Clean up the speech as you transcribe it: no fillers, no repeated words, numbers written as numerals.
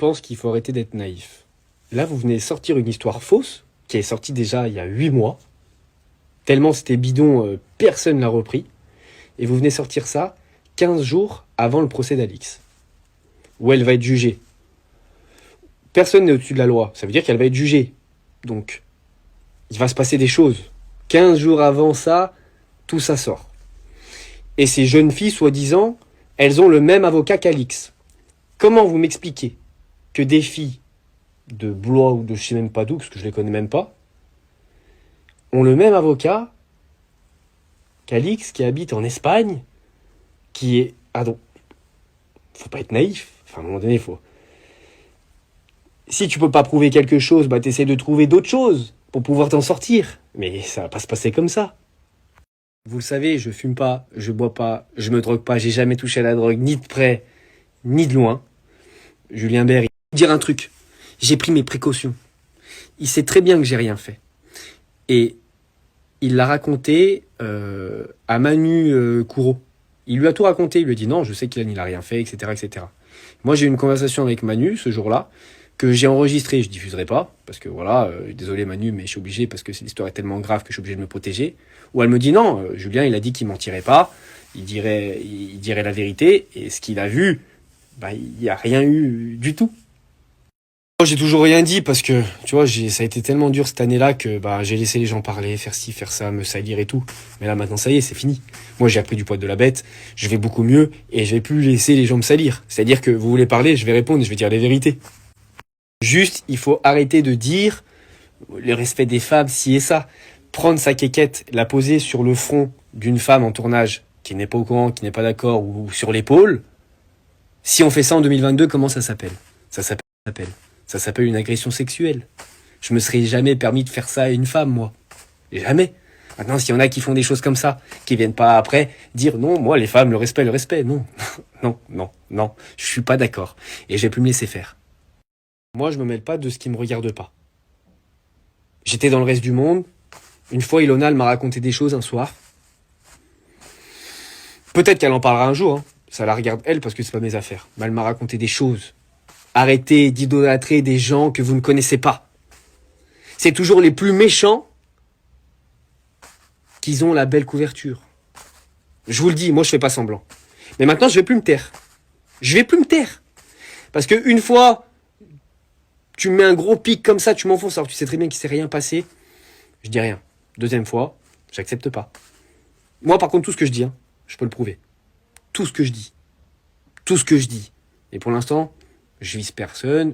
pense qu'il faut arrêter d'être naïf. Là, vous venez sortir une histoire fausse, qui est sortie déjà il y a 8 mois. Tellement c'était bidon, personne ne l'a repris. Et vous venez sortir ça 15 jours avant le procès d'Alix, où elle va être jugée. Personne n'est au-dessus de la loi, ça veut dire qu'elle va être jugée. Donc, il va se passer des choses. 15 jours avant ça, tout ça sort. Et ces jeunes filles, soi-disant, elles ont le même avocat qu'Alix. Comment vous m'expliquez que des filles de Blois ou de je sais même pas d'où, parce que je les connais même pas, ont le même avocat qu'Alix, qui habite en Espagne, qui est... Ah donc, faut pas être naïf. Enfin, à un moment donné, faut... Si tu peux pas prouver quelque chose, bah t'essaies de trouver d'autres choses pour pouvoir t'en sortir. Mais ça va pas se passer comme ça. Vous le savez, je fume pas, je bois pas, je me drogue pas, j'ai jamais touché à la drogue, ni de près, ni de loin. Julien Bert, il va dire un truc. J'ai pris mes précautions. Il sait très bien que j'ai rien fait. Et il l'a raconté à Manu Courreau. Il lui a tout raconté, il lui a dit non, je sais qu'il a rien fait, etc., etc. Moi, j'ai eu une conversation avec Manu ce jour-là, que j'ai enregistrée, je diffuserai pas, parce que voilà, désolé Manu, mais je suis obligé, parce que l'histoire est tellement grave que je suis obligé de me protéger. Où elle me dit non, Julien, il a dit qu'il mentirait pas, il dirait la vérité, et ce qu'il a vu, bah, il n'y a rien eu du tout. Moi, j'ai toujours rien dit parce que, tu vois, ça a été tellement dur cette année-là que bah, j'ai laissé les gens parler, faire ci, faire ça, me salir et tout. Mais là, maintenant, ça y est, c'est fini. Moi, j'ai appris du poil de la bête, je vais beaucoup mieux et je vais plus laisser les gens me salir. C'est-à-dire que vous voulez parler, je vais répondre et je vais dire les vérités. Juste, il faut arrêter de dire le respect des femmes, ci et ça. Prendre sa quéquette, la poser sur le front d'une femme en tournage qui n'est pas au courant, qui n'est pas d'accord, ou sur l'épaule. Si on fait ça en 2022, comment ça s'appelle ? Ça s'appelle une agression sexuelle. Je me serais jamais permis de faire ça à une femme, moi. Jamais. Maintenant, s'il y en a qui font des choses comme ça, qui viennent pas après dire non, moi, les femmes, le respect, non. Non. Je suis pas d'accord. Et je vais plus me laisser faire. Moi, je me mêle pas de ce qui me regarde pas. J'étais dans le reste du monde. Une fois, Ilona, elle m'a raconté des choses un soir. Peut-être qu'elle en parlera un jour, hein. Ça la regarde elle parce que c'est pas mes affaires. Mais elle m'a raconté des choses. Arrêtez d'idolâtrer des gens que vous ne connaissez pas. C'est toujours les plus méchants qui ont la belle couverture. Je vous le dis, moi je fais pas semblant. Mais maintenant je vais plus me taire. Parce que une fois, tu me mets un gros pic comme ça, tu m'enfonces alors que tu sais très bien qu'il s'est rien passé. Je dis rien. Deuxième fois, j'accepte pas. Moi par contre tout ce que je dis, je peux le prouver. Tout ce que je dis. Et pour l'instant, je vise personne.